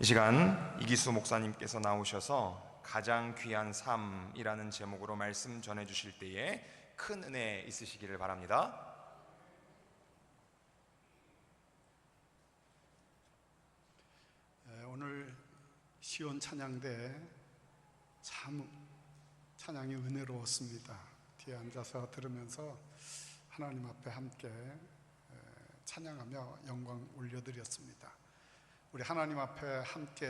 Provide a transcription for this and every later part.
이 시간 이기수 목사님께서 나오셔서 가장 귀한 삶이라는 제목으로 말씀 전해 주실 때에 큰 은혜 있으시기를 바랍니다. 오늘 시온 찬양대 참 찬양이 은혜로웠습니다. 뒤에 앉아서 들으면서 하나님 앞에 함께 찬양하며 영광 올려드렸습니다. 우리 하나님 앞에 함께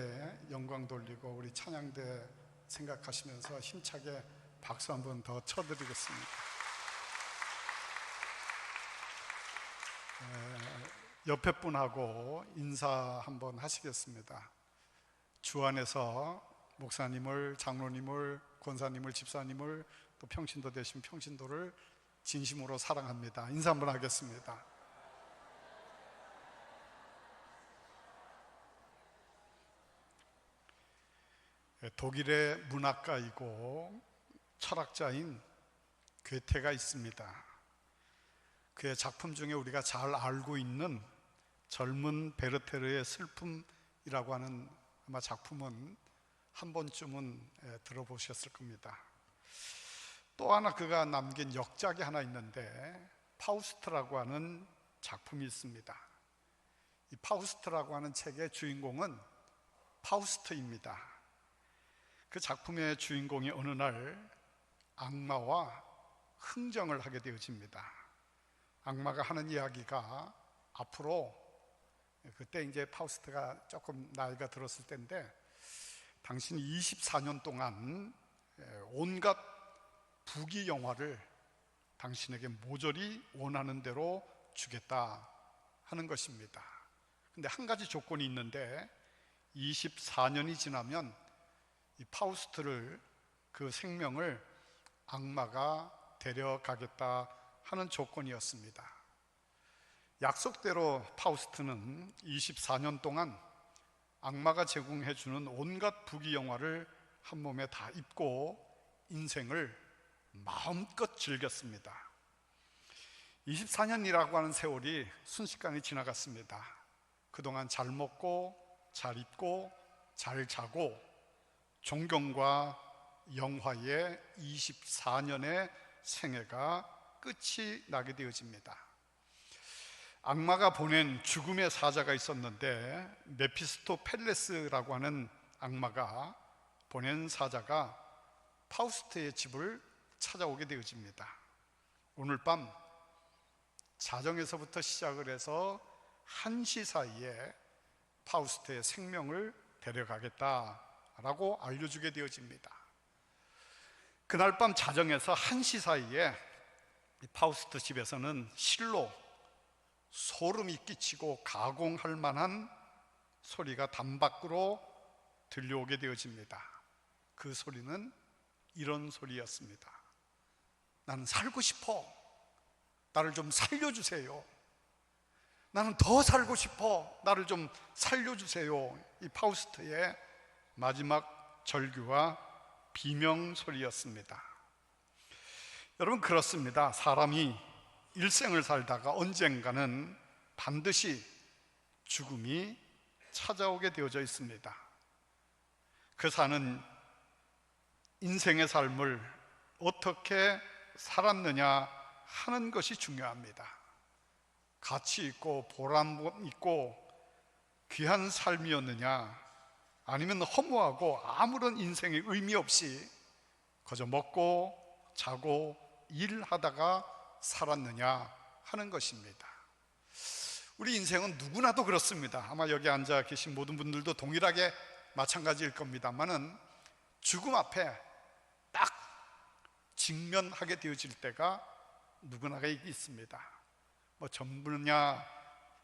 영광 돌리고 우리 찬양대 생각하시면서 힘차게 박수 한번 더 쳐드리겠습니다. 옆에 분하고 인사 한번 하시겠습니다. 주 안에서 목사님을, 장로님을, 권사님을, 집사님을, 또 평신도 되신 평신도를 진심으로 사랑합니다. 인사 한번 하겠습니다. 독일의 문학가이고 철학자인 괴테가 있습니다. 그의 작품 중에 우리가 잘 알고 있는 젊은 베르테르의 슬픔이라고 하는 아마 작품은 한 번쯤은 들어보셨을 겁니다. 또 하나 그가 남긴 역작이 하나 있는데 파우스트라고 하는 작품이 있습니다. 이 파우스트라고 하는 책의 주인공은 파우스트입니다. 그 작품의 주인공이 어느 날 악마와 흥정을 하게 되어집니다. 악마가 하는 이야기가 앞으로, 그때 이제 파우스트가 조금 나이가 들었을 때인데, 당신이 24년 동안 온갖 부귀영화를 당신에게 모조리 원하는 대로 주겠다 하는 것입니다. 근데 한 가지 조건이 있는데 24년이 지나면 이 파우스트를, 그 생명을 악마가 데려가겠다 하는 조건이었습니다. 약속대로 파우스트는 24년 동안 악마가 제공해주는 온갖 부귀영화를 한 몸에 다 입고 인생을 마음껏 즐겼습니다. 24년이라고 하는 세월이 순식간에 지나갔습니다. 그동안 잘 먹고 잘 입고 잘 자고 존경과 영화의 24년의 생애가 끝이 나게 되어집니다. 악마가 보낸 죽음의 사자가 있었는데 메피스토펠레스라고 하는 악마가 보낸 사자가 파우스트의 집을 찾아오게 되어집니다. 오늘 밤 자정에서부터 시작을 해서 1시 사이에 파우스트의 생명을 데려가겠다라고 알려주게 되어집니다. 그날 밤 자정에서 1시 사이에 파우스트 집에서는 실로 소름이 끼치고 가공할 만한 소리가 담 밖으로 들려오게 되어집니다. 그 소리는 이런 소리였습니다. 나는 살고 싶어. 나를 좀 살려주세요. 나는 더 살고 싶어. 나를 좀 살려주세요. 이 파우스트의 마지막 절규와 비명 소리였습니다. 여러분, 그렇습니다. 사람이 일생을 살다가 언젠가는 반드시 죽음이 찾아오게 되어져 있습니다. 그 사는 인생의 삶을 어떻게 살았느냐 하는 것이 중요합니다. 가치 있고 보람 있고 귀한 삶이었느냐, 아니면 허무하고 아무런 인생의 의미 없이 그저 먹고 자고 일하다가 살았느냐 하는 것입니다. 우리 인생은 누구나도 그렇습니다. 아마 여기 앉아 계신 모든 분들도 동일하게 마찬가지일 겁니다만은 죽음 앞에 딱 직면하게 되어질 때가 누구나가 있습니다. 뭐 젊으냐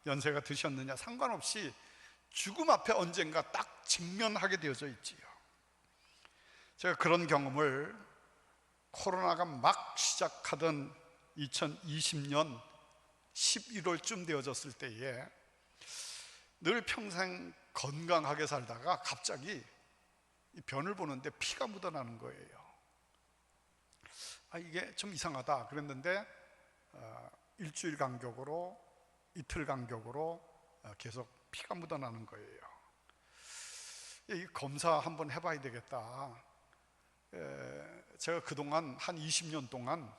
연세가 드셨느냐 상관없이 죽음 앞에 언젠가 딱 직면하게 되어져 있지요. 제가 그런 경험을 코로나가 막 시작하던 2020년 11월쯤 되어졌을 때에 늘 평생 건강하게 살다가 갑자기 변을 보는데 피가 묻어나는 거예요. 이게 좀 이상하다 그랬는데 일주일 간격으로, 이틀 간격으로 계속 피가 묻어나는 거예요. 이 검사 한번 해봐야 되겠다. 제가 그동안 한 20년 동안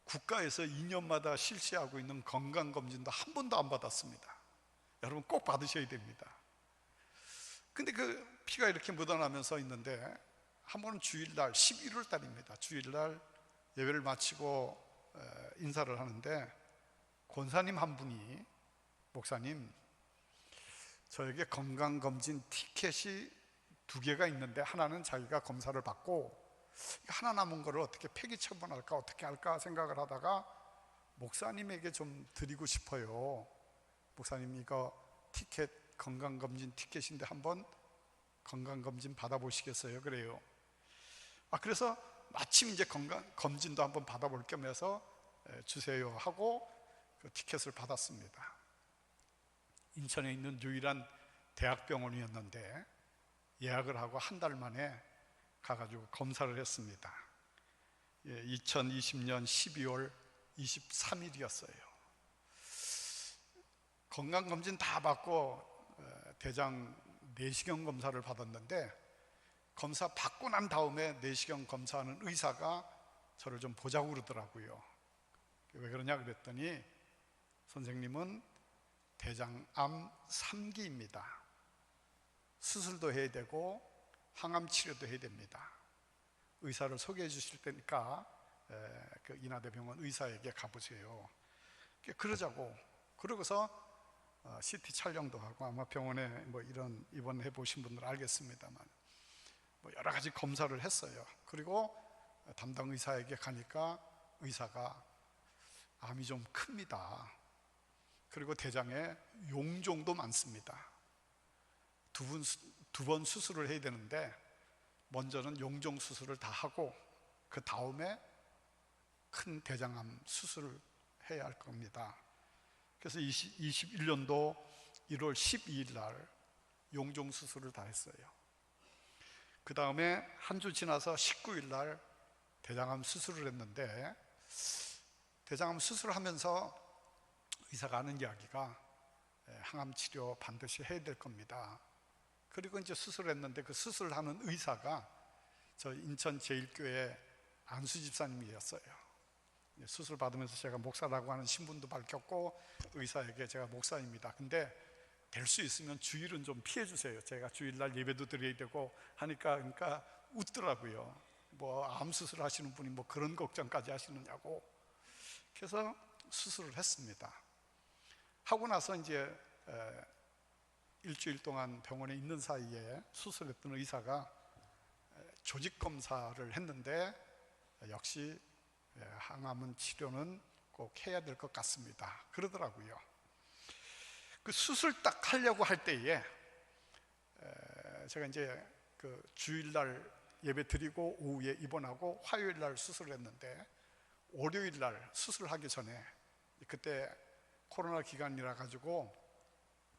국가에서 2년마다 실시하고 있는 건강검진도 한 번도 안 받았습니다. 여러분 꼭 받으셔야 됩니다. 근데 그 피가 이렇게 묻어나면서 있는데 한 번은 주일날 11월 달입니다. 주일날 예배를 마치고 인사를 하는데 권사님 한 분이, 목사님, 저에게 건강검진 티켓이 2개가 있는데 하나는 자기가 검사를 받고 하나 남은 거를 어떻게 폐기 처분할까 어떻게 할까 생각을 하다가 목사님에게 좀 드리고 싶어요. 목사님 이거 티켓, 건강검진 티켓인데 한번 건강검진 받아보시겠어요? 그래요. 그래서 마침 이제 건강검진도 한번 받아볼 겸해서 주세요 하고 그 티켓을 받았습니다. 인천에 있는 유일한 대학병원이었는데 예약을 하고 한 달 만에 가가지고 검사를 했습니다. 2020년 12월 23일이었어요. 건강검진 다 받고 대장 내시경 검사를 받았는데 검사 받고 난 다음에 내시경 검사하는 의사가 저를 좀 보자고 그러더라고요. 왜 그러냐 그랬더니 선생님은 대장암 3기입니다. 수술도 해야 되고 항암 치료도 해야 됩니다. 의사를 소개해 주실 테니까 그 인하대병원 의사에게 가보세요. 그러자고, 그러고서 CT 촬영도 하고, 아마 병원에 뭐 이런 입원해 보신 분들 알겠습니다만 뭐 여러 가지 검사를 했어요. 그리고 담당 의사에게 가니까 의사가 암이 좀 큽니다. 그리고 대장에 용종도 많습니다. 두 번 수술을 해야 되는데 먼저는 용종 수술을 다 하고 그 다음에 큰 대장암 수술을 해야 할 겁니다. 그래서 21년도 1월 12일 날 용종 수술을 다 했어요. 그 다음에 한 주 지나서 19일 날 대장암 수술을 했는데 대장암 수술을 하면서 의사가 하는 이야기가 항암 치료 반드시 해야 될 겁니다. 그리고 이제 수술을 했는데 그 수술하는 의사가 저 인천 제일교회 안수 집사님이었어요. 수술 받으면서 제가 목사라고 하는 신분도 밝혔고 의사에게 제가 목사입니다. 근데 될 수 있으면 주일은 좀 피해 주세요. 제가 주일날 예배도 드려야 되고 하니까 그러니까 웃더라고요. 뭐 암 수술 하시는 분이 뭐 그런 걱정까지 하시느냐고. 그래서 수술을 했습니다. 하고 나서 이제 일주일 동안 병원에 있는 사이에 수술했던 의사가 조직 검사를 했는데 역시 항암 치료는 꼭 해야 될 것 같습니다. 그러더라고요. 그 수술 딱 하려고 할 때에 제가 이제 그 주일날 예배 드리고 오후에 입원하고 화요일날 수술을 했는데 월요일날 수술하기 전에 그때 코로나 기간이라 가지고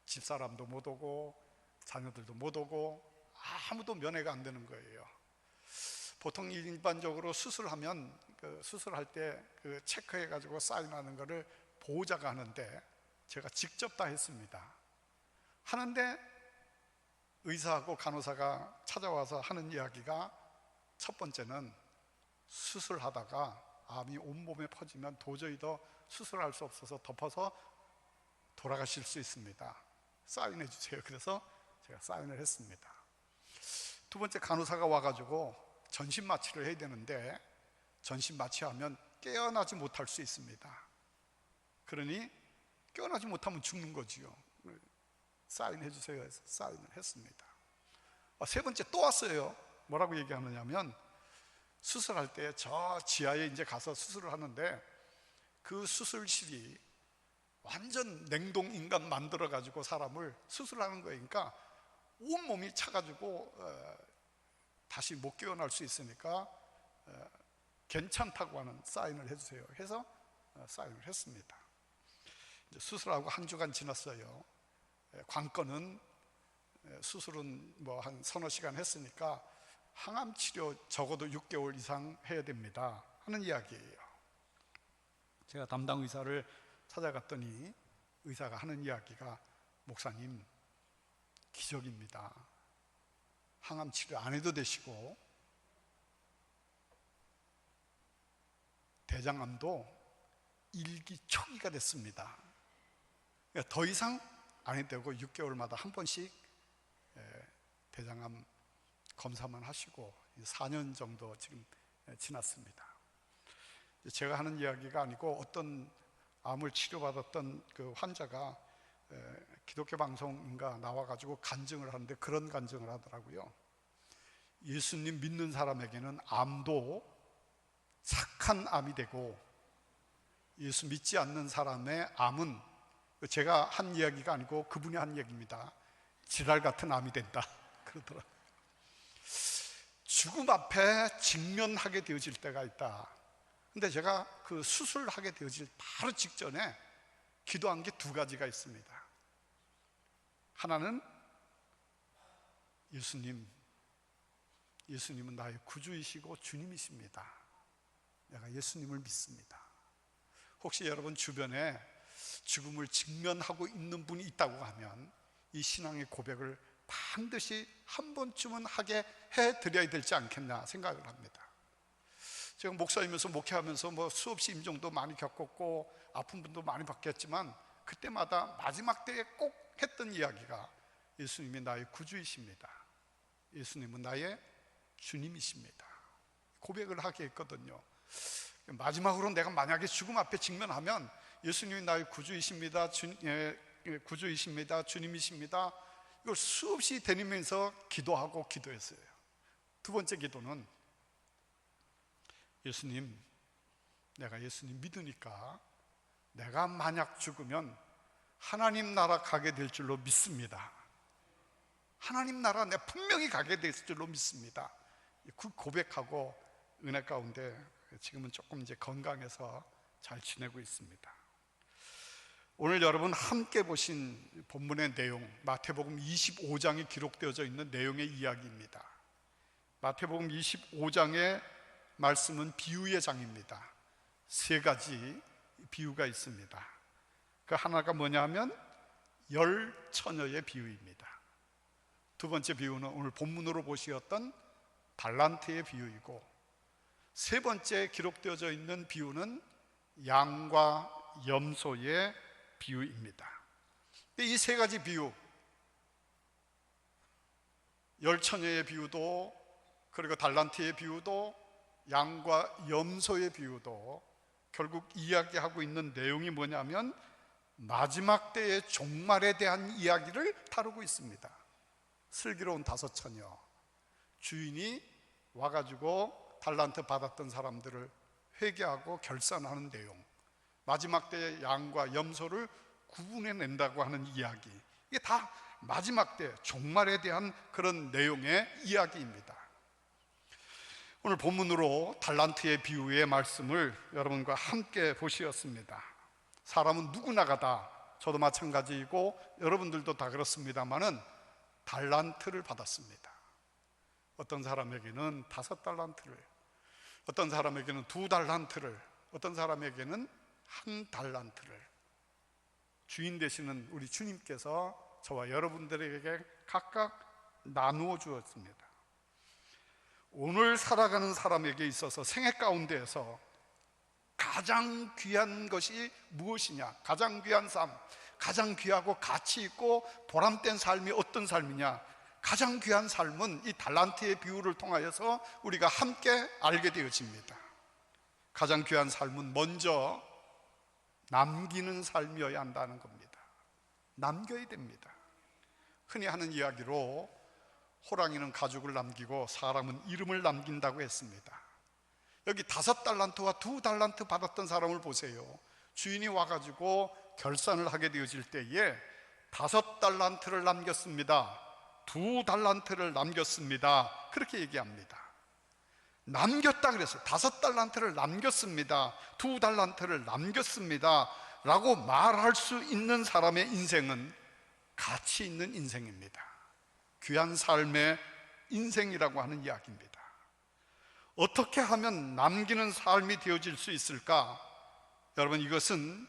집사람도 못 오고 자녀들도 못 오고 아무도 면회가 안 되는 거예요. 보통 일반적으로 수술하면 그 수술할 때 그 체크해 가지고 사인하는 거를 보호자가 하는데 제가 직접 다 했습니다. 하는데 의사하고 간호사가 찾아와서 하는 이야기가 첫 번째는 수술하다가 암이 온몸에 퍼지면 도저히 더 수술할 수 없어서 덮어서 돌아가실 수 있습니다. 사인해 주세요. 그래서 제가 사인을 했습니다. 두 번째, 간호사가 와가지고 전신 마취를 해야 되는데 전신 마취하면 깨어나지 못할 수 있습니다. 그러니 깨어나지 못하면 죽는 거지요. 사인해 주세요 해서 사인을 했습니다. 세 번째 또 왔어요. 뭐라고 얘기하느냐면 수술할 때 저 지하에 이제 가서 수술을 하는데 그 수술실이 완전 냉동 인간 만들어 가지고 사람을 수술하는 거니까 온몸이 차가지고 다시 못 깨어날 수 있으니까 괜찮다고 하는 사인을 해주세요 해서 사인을 했습니다. 이제 수술하고 한 주간 지났어요. 관건은 수술은 뭐 한 서너 시간 했으니까 항암 치료 적어도 6개월 이상 해야 됩니다 하는 이야기예요. 제가 담당 의사를 찾아갔더니 의사가 하는 이야기가 목사님 기적입니다. 항암 치료 안 해도 되시고 대장암도 1기 초기가 됐습니다. 그러니까 더 이상 안 해도 되고 6개월마다 한 번씩 대장암 검사만 하시고 4년 정도 지금 지났습니다. 제가 하는 이야기가 아니고 어떤 암을 치료받았던 그 환자가 기독교 방송인가 나와가지고 간증을 하는데 그런 간증을 하더라고요. 예수님 믿는 사람에게는 암도 착한 암이 되고 예수 믿지 않는 사람의 암은, 제가 한 이야기가 아니고 그분이 한 얘기입니다, 지랄 같은 암이 된다 그러더라고요. 죽음 앞에 직면하게 되어질 때가 있다. 근데 제가 그 수술하게 되어질 바로 직전에 기도한 게 두 가지가 있습니다. 하나는 예수님은 나의 구주이시고 주님이십니다. 내가 예수님을 믿습니다. 혹시 여러분 주변에 죽음을 직면하고 있는 분이 있다고 하면 이 신앙의 고백을 반드시 한 번쯤은 하게 해드려야 되지 않겠나 생각을 합니다. 제가 목사이면서 목회하면서 수없이 임종도 많이 겪었고 아픈 분도 많이 받겠지만 그때마다 마지막 때에 꼭 했던 이야기가 예수님이 나의 구주이십니다. 예수님은 나의 주님이십니다. 고백을 하게 했거든요. 마지막으로 내가 만약에 죽음 앞에 직면하면 예수님이 나의 구주이십니다, 구주이십니다, 주님이십니다, 이걸 수없이 되뇌면서 기도하고 기도했어요. 두 번째 기도는 예수님, 내가 예수님 믿으니까 내가 만약 죽으면 하나님 나라 가게 될 줄로 믿습니다. 하나님 나라 내가 분명히 가게 될 줄로 믿습니다. 그 고백하고 은혜 가운데 지금은 조금 이제 건강해서 잘 지내고 있습니다. 오늘 여러분 함께 보신 본문의 내용, 마태복음 25장에 기록되어져 있는 내용의 이야기입니다. 마태복음 25장의 말씀은 비유의 장입니다. 세 가지 비유가 있습니다. 그 하나가 뭐냐 하면 열처녀의 비유입니다. 두 번째 비유는 오늘 본문으로 보시었던 달란트의 비유이고, 세 번째 기록되어져 있는 비유는 양과 염소의 비유입니다. 이 세 가지 비유, 열처녀의 비유도, 그리고 달란트의 비유도, 양과 염소의 비유도 결국 이야기하고 있는 내용이 뭐냐면 마지막 때의 종말에 대한 이야기를 다루고 있습니다. 슬기로운 다섯 처녀, 주인이 와가지고 달란트 받았던 사람들을 회개하고 결산하는 내용, 마지막 때의 양과 염소를 구분해낸다고 하는 이야기, 이게 다 마지막 때 종말에 대한 그런 내용의 이야기입니다. 오늘 본문으로 달란트의 비유의 말씀을 여러분과 함께 보시었습니다. 사람은 누구나가 다, 저도 마찬가지이고 여러분들도 다 그렇습니다마는 달란트를 받았습니다. 어떤 사람에게는 5달란트를, 어떤 사람에게는 2달란트를, 어떤 사람에게는 1달란트를 주인 되시는 우리 주님께서 저와 여러분들에게 각각 나누어 주었습니다. 오늘 살아가는 사람에게 있어서 생애 가운데에서 가장 귀한 것이 무엇이냐, 가장 귀한 삶, 가장 귀하고 가치 있고 보람된 삶이 어떤 삶이냐, 가장 귀한 삶은 이 달란트의 비유를 통하여서 우리가 함께 알게 되어집니다. 가장 귀한 삶은 먼저 남기는 삶이어야 한다는 겁니다. 남겨야 됩니다. 흔히 하는 이야기로 호랑이는 가죽을 남기고 사람은 이름을 남긴다고 했습니다. 여기 5달란트와 2달란트 받았던 사람을 보세요. 주인이 와가지고 결산을 하게 되어질 때에 5달란트를 남겼습니다, 2달란트를 남겼습니다, 그렇게 얘기합니다. 남겼다 그랬어요. 5달란트를 남겼습니다, 2달란트를 남겼습니다 라고 말할 수 있는 사람의 인생은 가치 있는 인생입니다. 귀한 삶의 인생이라고 하는 이야기입니다. 어떻게 하면 남기는 삶이 되어질 수 있을까? 여러분, 이것은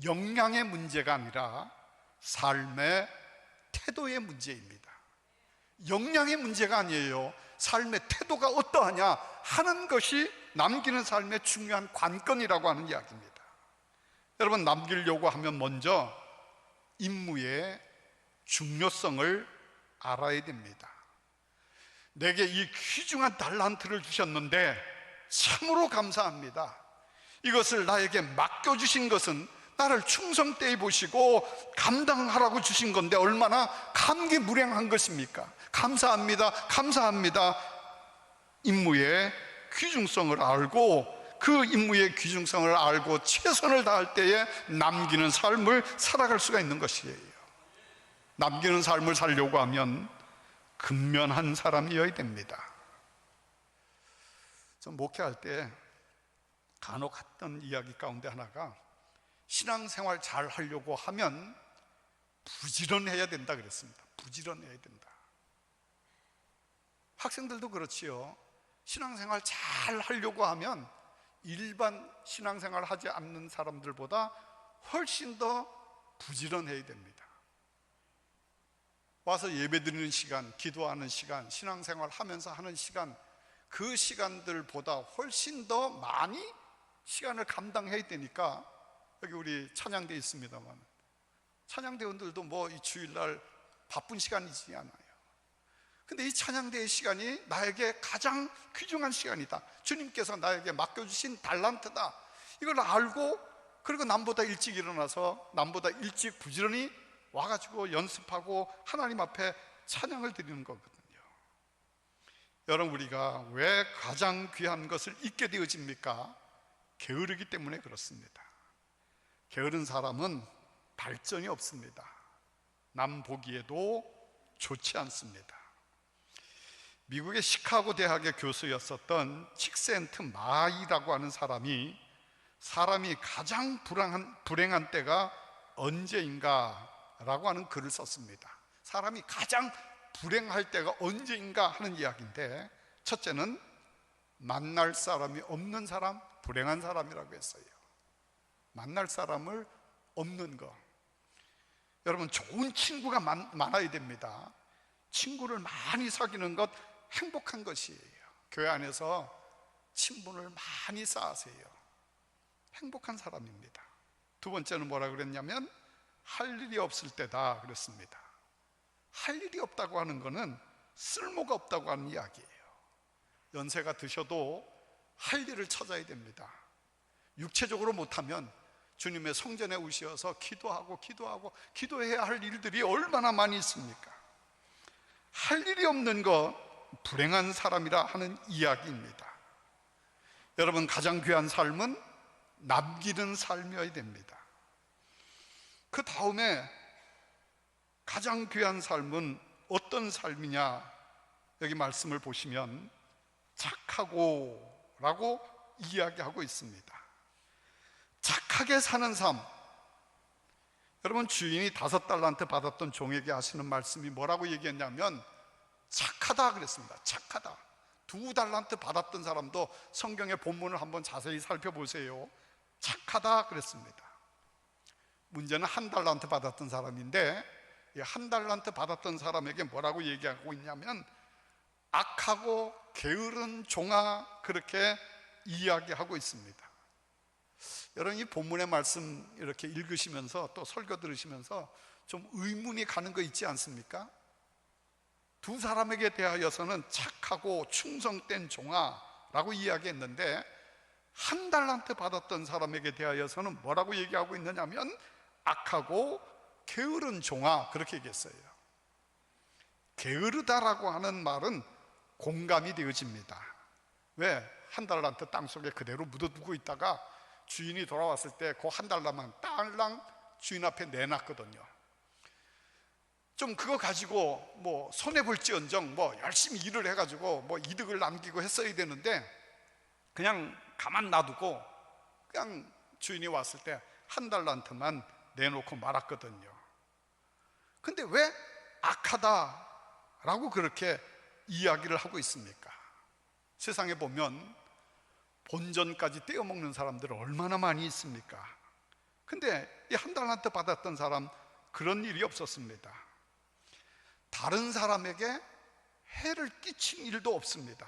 역량의 문제가 아니라 삶의 태도의 문제입니다. 역량의 문제가 아니에요. 삶의 태도가 어떠하냐 하는 것이 남기는 삶의 중요한 관건이라고 하는 이야기입니다. 여러분, 남기려고 하면 먼저 임무의 중요성을 알아야 됩니다. 내게 이 귀중한 달란트를 주셨는데 참으로 감사합니다. 이것을 나에게 맡겨주신 것은 나를 충성되이 보시고 감당하라고 주신 건데 얼마나 감개무량한 것입니까? 감사합니다. 감사합니다. 임무의 귀중성을 알고 그 임무의 귀중성을 알고 최선을 다할 때에 남기는 삶을 살아갈 수가 있는 것이에요. 남기는 삶을 살려고 하면 근면한 사람이어야 됩니다. 전 목회할 때 간혹 했던 이야기 가운데 하나가 신앙생활 잘 하려고 하면 부지런해야 된다 그랬습니다. 부지런해야 된다. 학생들도 그렇지요. 신앙생활 잘 하려고 하면 일반 신앙생활 하지 않는 사람들보다 훨씬 더 부지런해야 됩니다. 와서 예배드리는 시간, 기도하는 시간, 신앙생활 하면서 하는 시간, 그 시간들보다 훨씬 더 많이 시간을 감당해야 되니까, 여기 우리 찬양대 있습니다만 찬양대원들도 뭐 이 주일날 바쁜 시간이지 않아요. 근데 이 찬양대의 시간이 나에게 가장 귀중한 시간이다. 주님께서 나에게 맡겨주신 달란트다. 이걸 알고, 그리고 남보다 일찍 일어나서 남보다 일찍 부지런히 와가지고 연습하고 하나님 앞에 찬양을 드리는 거거든요. 여러분, 우리가 왜 가장 귀한 것을 잊게 되어집니까? 게으르기 때문에 그렇습니다. 게으른 사람은 발전이 없습니다. 남 보기에도 좋지 않습니다. 미국의 시카고 대학의 교수였었던 칙센트 마이라고 하는 사람이 가장 불행한 때가 언제인가 라고 하는 글을 썼습니다. 사람이 가장 불행할 때가 언제인가 하는 이야기인데, 첫째는 만날 사람이 없는 사람, 불행한 사람이라고 했어요. 만날 사람을 없는 거. 여러분, 좋은 친구가 많아야 됩니다. 친구를 많이 사귀는 것 행복한 것이에요. 교회 안에서 친분을 많이 쌓으세요. 행복한 사람입니다. 두 번째는 뭐라 그랬냐면 할 일이 없을 때다 그랬습니다. 할 일이 없다고 하는 것은 쓸모가 없다고 하는 이야기예요. 연세가 드셔도 할 일을 찾아야 됩니다. 육체적으로 못하면 주님의 성전에 오셔서 기도해야 할 일들이 얼마나 많이 있습니까? 할 일이 없는 것 불행한 사람이라 하는 이야기입니다. 여러분, 가장 귀한 삶은 남기는 삶이어야 됩니다. 그 다음에 가장 귀한 삶은 어떤 삶이냐, 여기 말씀을 보시면 착하고 라고 이야기하고 있습니다. 착하게 사는 삶. 여러분, 주인이 5달란트 받았던 종에게 하시는 말씀이 뭐라고 얘기했냐면 착하다 그랬습니다. 착하다. 2달란트 받았던 사람도 성경의 본문을 한번 자세히 살펴보세요. 착하다 그랬습니다. 문제는 1달란트 받았던 사람인데, 이 1달란트 받았던 사람에게 뭐라고 얘기하고 있냐면 악하고 게으른 종아, 그렇게 이야기하고 있습니다. 여러분, 이 본문의 말씀 이렇게 읽으시면서 또 설교 들으시면서 좀 의문이 가는 거 있지 않습니까? 2 사람에게 대하여서는 착하고 충성된 종아라고 이야기했는데 1달란트 받았던 사람에게 대하여서는 뭐라고 얘기하고 있느냐면 악하고 게으른 종아, 그렇게 얘기했어요. 게으르다라고 하는 말은 공감이 되어집니다. 왜? 1달란트 땅속에 그대로 묻어두고 있다가 주인이 돌아왔을 때 그 1달러만 딸랑 주인 앞에 내놨거든요. 좀 그거 가지고 뭐 손해볼지언정 뭐 열심히 일을 해가지고 뭐 이득을 남기고 했어야 되는데 그냥 가만 놔두고 그냥 주인이 왔을 때 1달란트만 내놓고 말았거든요. 근데 왜 악하다라고 그렇게 이야기를 하고 있습니까? 세상에 보면 본전까지 떼어먹는 사람들은 얼마나 많이 있습니까? 근데 이 1달란트 받았던 사람 그런 일이 없었습니다. 다른 사람에게 해를 끼친 일도 없습니다.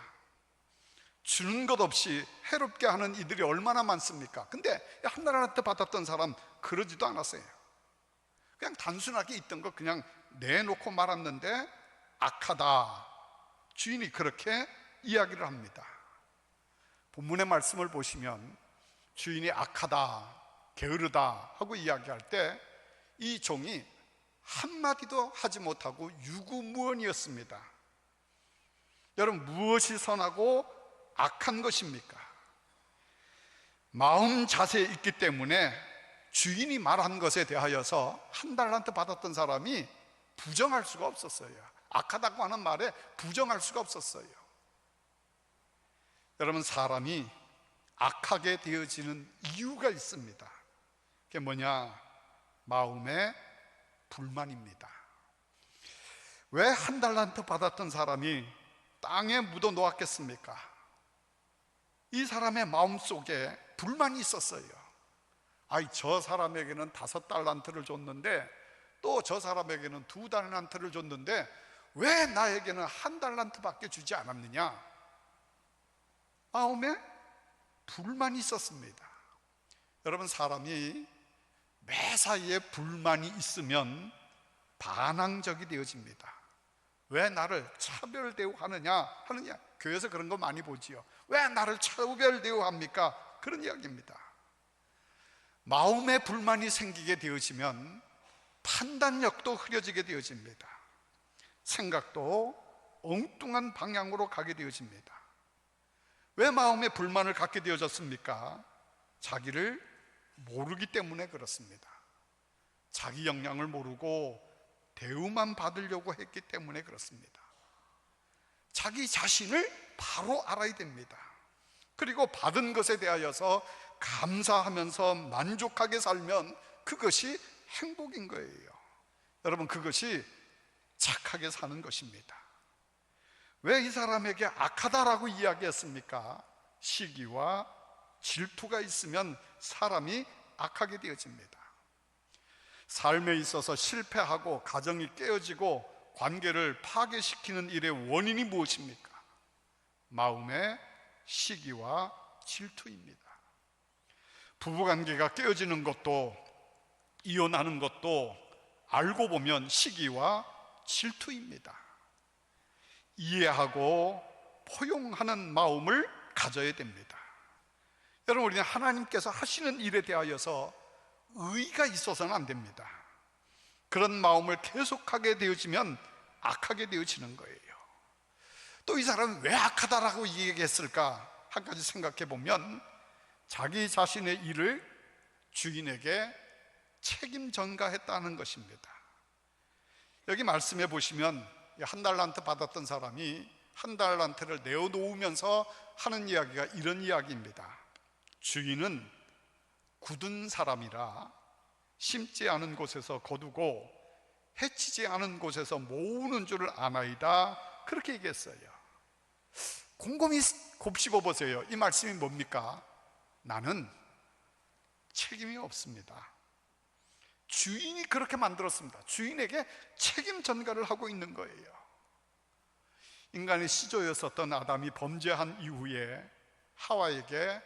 주는 것 없이 해롭게 하는 이들이 얼마나 많습니까? 근데 하나님한테 받았던 사람 그러지도 않았어요. 그냥 단순하게 있던 거 그냥 내놓고 말았는데 악하다, 주인이 그렇게 이야기를 합니다. 본문의 말씀을 보시면 주인이 악하다, 게으르다 하고 이야기할 때 이 종이 한마디도 하지 못하고 유구무원이었습니다. 여러분, 무엇이 선하고 악한 것입니까? 마음 자세에 있기 때문에 주인이 말한 것에 대하여서 한 달란트 받았던 사람이 부정할 수가 없었어요. 악하다고 하는 말에 부정할 수가 없었어요. 여러분, 사람이 악하게 되어지는 이유가 있습니다. 그게 뭐냐? 마음의 불만입니다. 왜 한 달란트 받았던 사람이 땅에 묻어 놓았겠습니까? 이 사람의 마음속에 불만이 있었어요. 아이, 저 사람에게는 5달란트를 줬는데 또 저 사람에게는 2달란트를 줬는데 왜 나에게는 1달란트밖에 주지 않았느냐? 마음에 불만이 있었습니다. 여러분, 사람이 매사에 불만이 있으면 반항적이 되어집니다. 왜 나를 차별 대우하느냐 하느냐, 교회에서 그런 거 많이 보지요. 왜 나를 차별 대우합니까? 그런 이야기입니다. 마음에 불만이 생기게 되어지면 판단력도 흐려지게 되어집니다. 생각도 엉뚱한 방향으로 가게 되어집니다. 왜 마음에 불만을 갖게 되어졌습니까? 자기를 모르기 때문에 그렇습니다. 자기 역량을 모르고 대우만 받으려고 했기 때문에 그렇습니다. 자기 자신을 바로 알아야 됩니다. 그리고 받은 것에 대하여서 감사하면서 만족하게 살면 그것이 행복인 거예요. 여러분, 그것이 착하게 사는 것입니다. 왜 이 사람에게 악하다라고 이야기했습니까? 시기와 질투가 있으면 사람이 악하게 되어집니다. 삶에 있어서 실패하고 가정이 깨어지고 관계를 파괴시키는 일의 원인이 무엇입니까? 마음의 시기와 질투입니다. 부부관계가 깨어지는 것도 이혼하는 것도 알고 보면 시기와 질투입니다. 이해하고 포용하는 마음을 가져야 됩니다. 여러분, 우리는 하나님께서 하시는 일에 대하여서 의의가 있어서는 안 됩니다. 그런 마음을 계속하게 되어지면 악하게 되어지는 거예요. 또 이 사람은 왜 악하다라고 얘기했을까? 한 가지 생각해 보면 자기 자신의 일을 주인에게 책임 전가했다는 것입니다. 여기 말씀해 보시면 1달란트 받았던 사람이 1달란트를 내어놓으면서 하는 이야기가 이런 이야기입니다. 주인은 굳은 사람이라 심지 않은 곳에서 거두고 해치지 않은 곳에서 모으는 줄을 아나이다, 그렇게 얘기했어요. 곰곰이 곱씹어 보세요. 이 말씀이 뭡니까? 나는 책임이 없습니다. 주인이 그렇게 만들었습니다. 주인에게 책임 전가를 하고 있는 거예요. 인간의 시조였었던 아담이 범죄한 이후에 하와에게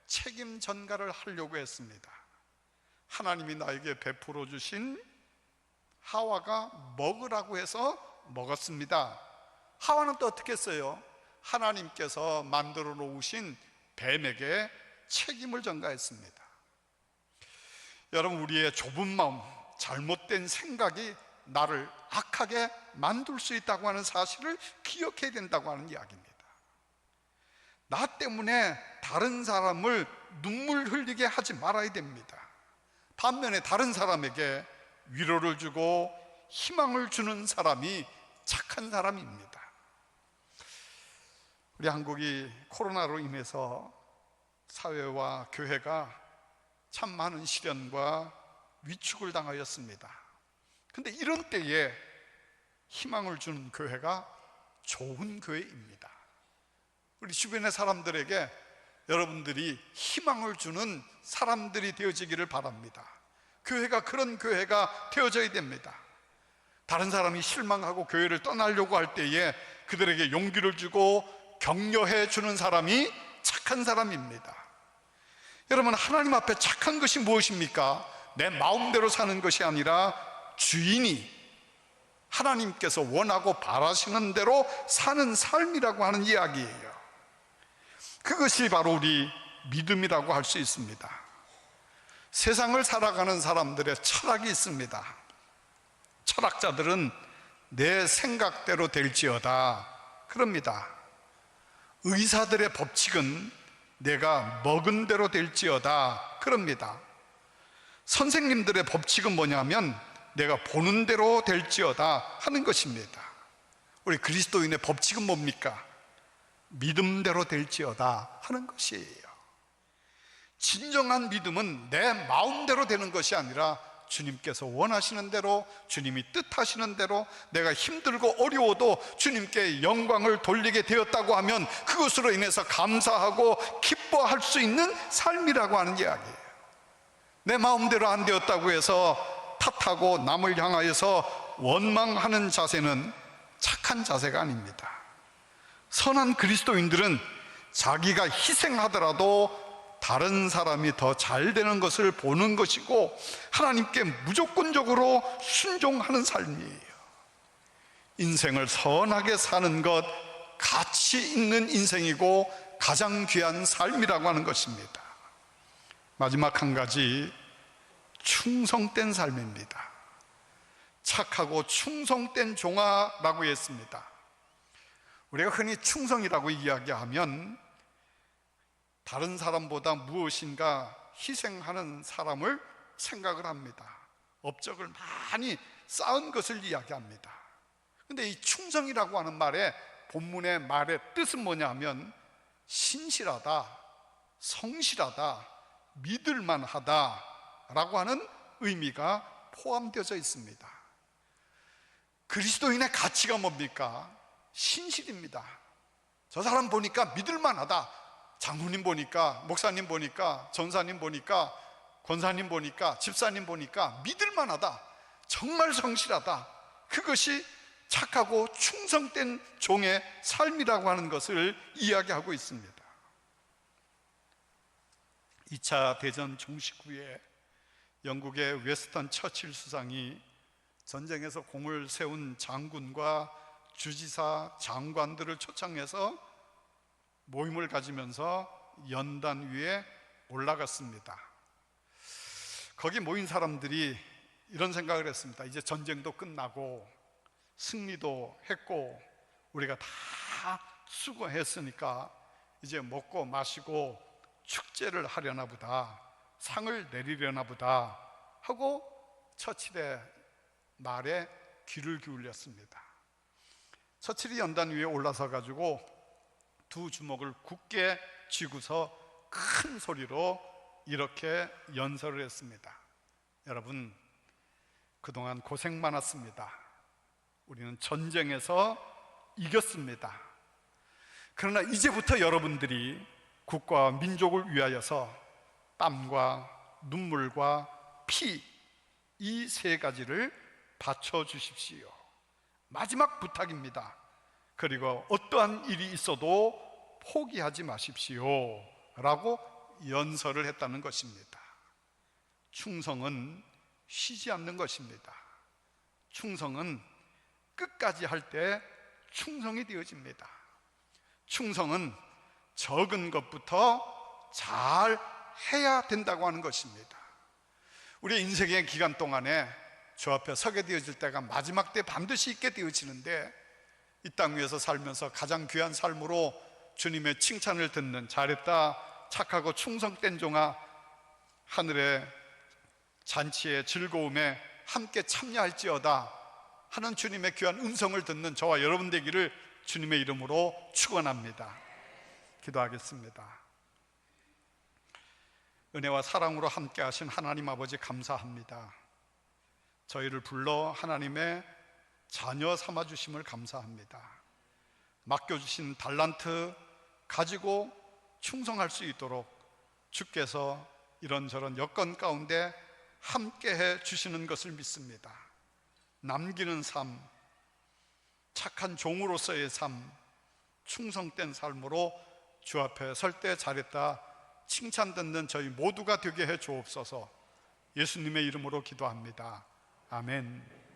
책임 전가를 하려고 했습니다. 하나님이 나에게 베풀어 주신 하와가 먹으라고 해서 먹었습니다. 하와는 또 어떻게 했어요? 하나님께서 만들어 놓으신 뱀에게 책임을 전가했습니다. 여러분, 우리의 좁은 마음, 잘못된 생각이 나를 악하게 만들 수 있다고 하는 사실을 기억해야 된다고 하는 이야기입니다. 나 때문에 다른 사람을 눈물 흘리게 하지 말아야 됩니다. 반면에 다른 사람에게 위로를 주고 희망을 주는 사람이 착한 사람입니다. 우리 한국이 코로나로 인해서 사회와 교회가 참 많은 시련과 위축을 당하였습니다. 그런데 이런 때에 희망을 주는 교회가 좋은 교회입니다. 우리 주변의 사람들에게 여러분들이 희망을 주는 사람들이 되어지기를 바랍니다. 교회가 그런 교회가 되어져야 됩니다. 다른 사람이 실망하고 교회를 떠나려고 할 때에 그들에게 용기를 주고 격려해 주는 사람이 착한 사람입니다. 여러분, 하나님 앞에 착한 것이 무엇입니까? 내 마음대로 사는 것이 아니라 주인이 하나님께서 원하고 바라시는 대로 사는 삶이라고 하는 이야기예요. 그것이 바로 우리 믿음이라고 할 수 있습니다. 세상을 살아가는 사람들의 철학이 있습니다. 철학자들은 내 생각대로 될지어다 그럽니다. 의사들의 법칙은 내가 먹은 대로 될지어다 그럽니다. 선생님들의 법칙은 뭐냐면 내가 보는 대로 될지어다 하는 것입니다. 우리 그리스도인의 법칙은 뭡니까? 믿음대로 될지어다 하는 것이에요. 진정한 믿음은 내 마음대로 되는 것이 아니라 주님께서 원하시는 대로, 주님이 뜻하시는 대로, 내가 힘들고 어려워도 주님께 영광을 돌리게 되었다고 하면 그것으로 인해서 감사하고 기뻐할 수 있는 삶이라고 하는 이야기예요. 내 마음대로 안 되었다고 해서 탓하고 남을 향하여서 원망하는 자세는 착한 자세가 아닙니다. 선한 그리스도인들은 자기가 희생하더라도 다른 사람이 더 잘 되는 것을 보는 것이고 하나님께 무조건적으로 순종하는 삶이에요. 인생을 선하게 사는 것, 가치 있는 인생이고 가장 귀한 삶이라고 하는 것입니다. 마지막 한 가지, 충성된 삶입니다. 착하고 충성된 종아라고 했습니다. 우리가 흔히 충성이라고 이야기하면 다른 사람보다 무엇인가 희생하는 사람을 생각을 합니다. 업적을 많이 쌓은 것을 이야기합니다. 그런데 이 충성이라고 하는 말의 본문의 말의 뜻은 뭐냐면 신실하다, 성실하다, 믿을만하다 라고 하는 의미가 포함되어져 있습니다. 그리스도인의 가치가 뭡니까? 신실입니다. 저 사람 보니까 믿을만하다. 장로님 보니까, 목사님 보니까, 전사님 보니까, 권사님 보니까, 집사님 보니까 믿을만하다, 정말 성실하다. 그것이 착하고 충성된 종의 삶이라고 하는 것을 이야기하고 있습니다. 2차 대전 종식 후에 영국의 웨스턴 처칠 수상이 전쟁에서 공을 세운 장군과 주지사, 장관들을 초청해서 모임을 가지면서 연단 위에 올라갔습니다. 거기 모인 사람들이 이런 생각을 했습니다. 이제 전쟁도 끝나고 승리도 했고 우리가 다 수고했으니까 이제 먹고 마시고 축제를 하려나 보다, 상을 내리려나 보다 하고 처칠의 말에 귀를 기울였습니다. 처칠이 연단 위에 올라서 가지고 두 주먹을 굳게 쥐고서 큰 소리로 이렇게 연설을 했습니다. 여러분, 그동안 고생 많았습니다. 우리는 전쟁에서 이겼습니다. 그러나 이제부터 여러분들이 국가와 민족을 위하여서 땀과 눈물과 피, 이 세 가지를 바쳐 주십시오. 마지막 부탁입니다. 그리고 어떠한 일이 있어도 포기하지 마십시오 라고 연설을 했다는 것입니다. 충성은 쉬지 않는 것입니다. 충성은 끝까지 할 때 충성이 되어집니다. 충성은 적은 것부터 잘 해야 된다고 하는 것입니다. 우리 인생의 기간 동안에 주 앞에 서게 되어질 때가 마지막 때 반드시 있게 되어지는데, 이 땅 위에서 살면서 가장 귀한 삶으로 주님의 칭찬을 듣는, 잘했다, 착하고 충성된 종아, 하늘의 잔치의 즐거움에 함께 참여할지어다 하는 주님의 귀한 음성을 듣는 저와 여러분 되기를 주님의 이름으로 축원합니다. 기도하겠습니다. 은혜와 사랑으로 함께 하신 하나님 아버지 감사합니다. 저희를 불러 하나님의 자녀 삼아주심을 감사합니다. 맡겨주신 달란트 가지고 충성할 수 있도록 주께서 이런저런 여건 가운데 함께해 주시는 것을 믿습니다. 남기는 삶, 착한 종으로서의 삶, 충성된 삶으로 주 앞에 설 때 잘했다 칭찬 듣는 저희 모두가 되게 해 주옵소서. 예수님의 이름으로 기도합니다. 아멘.